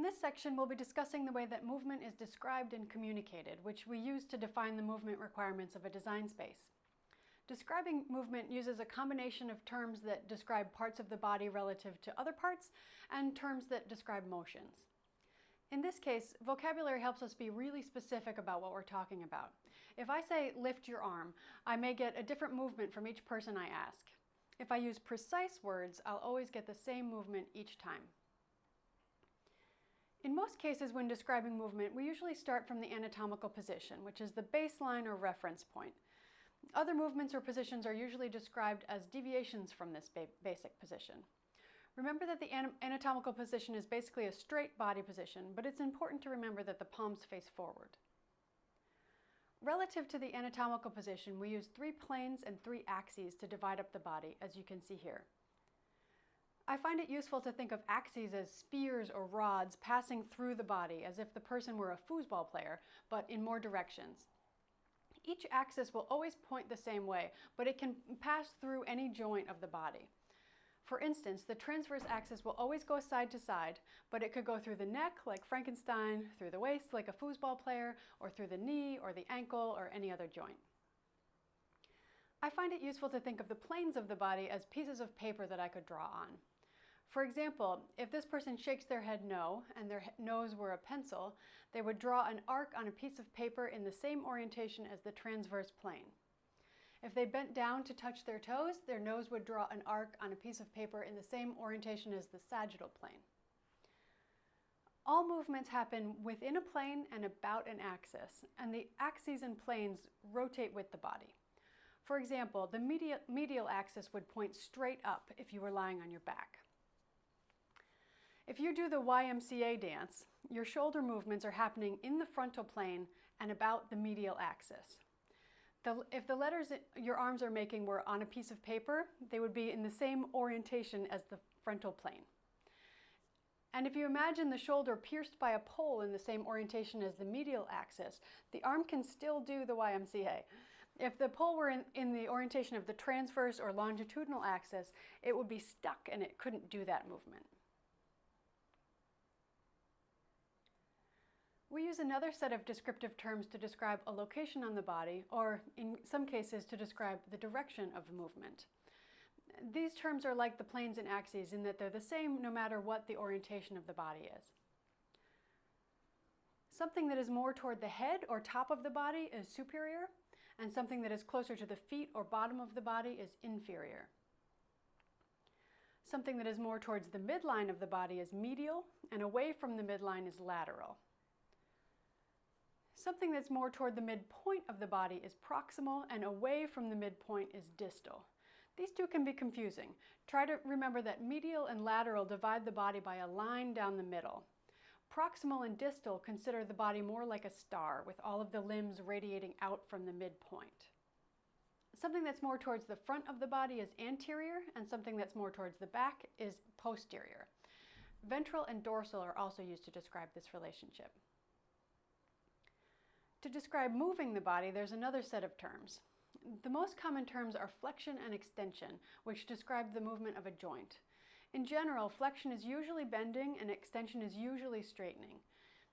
this section, we'll be discussing the way that movement is described and communicated, which we use to define the movement requirements of a design space. Describing movement uses a combination of terms that describe parts of the body relative to other parts and terms that describe motions. In this case, vocabulary helps us be really specific about what we're talking about. If I say lift your arm, I may get a different movement from each person I ask. If I use precise words, I'll always get the same movement each time. In most cases when describing movement, we usually start from the anatomical position, which is the baseline or reference point. Other movements or positions are usually described as deviations from this basic position. Remember that the anatomical position is basically a straight body position, but it's important to remember that the palms face forward. Relative to the anatomical position, we use 3 planes and 3 axes to divide up the body, as you can see here. I find it useful to think of axes as spears or rods passing through the body, as if the person were a foosball player, but in more directions. Each axis will always point the same way, but it can pass through any joint of the body. For instance, the transverse axis will always go side to side, but it could go through the neck like Frankenstein, through the waist like a foosball player, or through the knee or the ankle or any other joint. I find it useful to think of the planes of the body as pieces of paper that I could draw on. For example, if this person shakes their head no, and their nose were a pencil, they would draw an arc on a piece of paper in the same orientation as the transverse plane. If they bent down to touch their toes, their nose would draw an arc on a piece of paper in the same orientation as the sagittal plane. All movements happen within a plane and about an axis, and the axes and planes rotate with the body. For example, the medial axis would point straight up if you were lying on your back. If you do the YMCA dance, your shoulder movements are happening in the frontal plane and about the medial axis. If the letters your arms are making were on a piece of paper, they would be in the same orientation as the frontal plane. And if you imagine the shoulder pierced by a pole in the same orientation as the medial axis, the arm can still do the YMCA. If the pole were in the orientation of the transverse or longitudinal axis, it would be stuck and it couldn't do that movement. We use another set of descriptive terms to describe a location on the body, or in some cases to describe the direction of movement. These terms are like the planes and axes in that they're the same no matter what the orientation of the body is. Something that is more toward the head or top of the body is superior, and something that is closer to the feet or bottom of the body is inferior. Something that is more towards the midline of the body is medial, and away from the midline is lateral. Something that's more toward the midpoint of the body is proximal, and away from the midpoint is distal. These two can be confusing. Try to remember that medial and lateral divide the body by a line down the middle. Proximal and distal consider the body more like a star, with all of the limbs radiating out from the midpoint. Something that's more towards the front of the body is anterior, and something that's more towards the back is posterior. Ventral and dorsal are also used to describe this relationship. To describe moving the body, there's another set of terms. The most common terms are flexion and extension, which describe the movement of a joint. In general, flexion is usually bending and extension is usually straightening.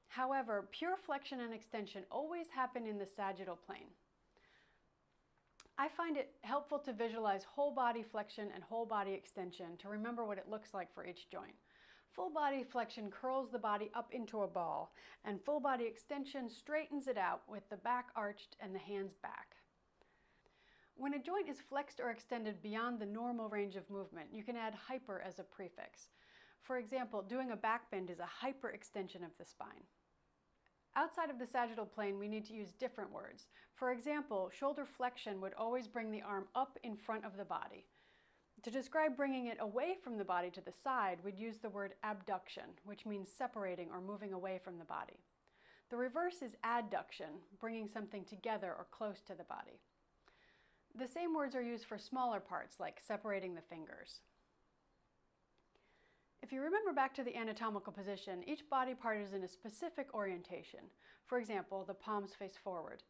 However, pure flexion and extension always happen in the sagittal plane. I find it helpful to visualize whole body flexion and whole body extension to remember what it looks like for each joint. Full body flexion curls the body up into a ball, and full body extension straightens it out with the back arched and the hands back. When a joint is flexed or extended beyond the normal range of movement, you can add hyper as a prefix. For example, doing a back bend is a hyperextension of the spine. Outside of the sagittal plane, we need to use different words. For example, shoulder flexion would always bring the arm up in front of the body. To describe bringing it away from the body to the side, we'd use the word abduction, which means separating or moving away from the body. The reverse is adduction, bringing something together or close to the body. The same words are used for smaller parts, like separating the fingers. If you remember back to the anatomical position, each body part is in a specific orientation. For example, the palms face forward.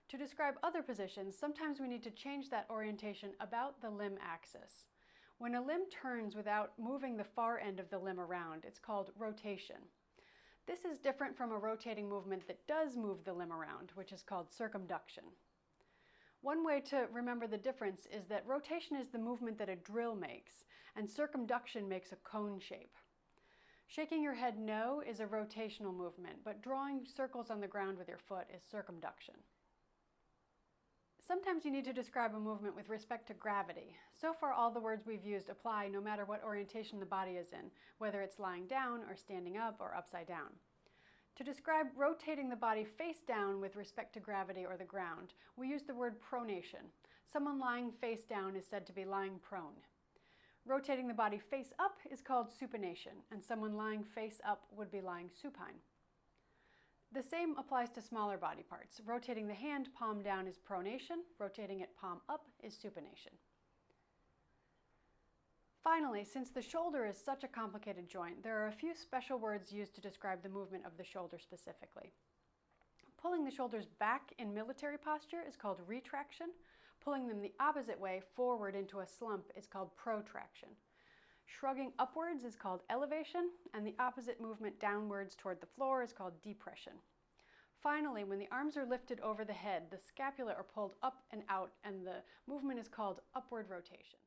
To describe other positions, sometimes we need to change that orientation about the limb axis. When a limb turns without moving the far end of the limb around, it's called rotation. This is different from a rotating movement that does move the limb around, which is called circumduction. One way to remember the difference is that rotation is the movement that a drill makes, and circumduction makes a cone shape. Shaking your head no is a rotational movement, but drawing circles on the ground with your foot is circumduction. Sometimes you need to describe a movement with respect to gravity. So far, all the words we've used apply no matter what orientation the body is in, whether it's lying down or standing up or upside down. To describe rotating the body face down with respect to gravity or the ground, we use the word pronation. Someone lying face down is said to be lying prone. Rotating the body face up is called supination, and someone lying face up would be lying supine. The same applies to smaller body parts. Rotating the hand palm down is pronation, rotating it palm up is supination. Finally, since the shoulder is such a complicated joint, there are a few special words used to describe the movement of the shoulder specifically. Pulling the shoulders back in military posture is called retraction. Pulling them the opposite way, forward into a slump, is called protraction. Shrugging upwards is called elevation, and the opposite movement downwards toward the floor is called depression. Finally, when the arms are lifted over the head, the scapula are pulled up and out, and the movement is called upward rotation.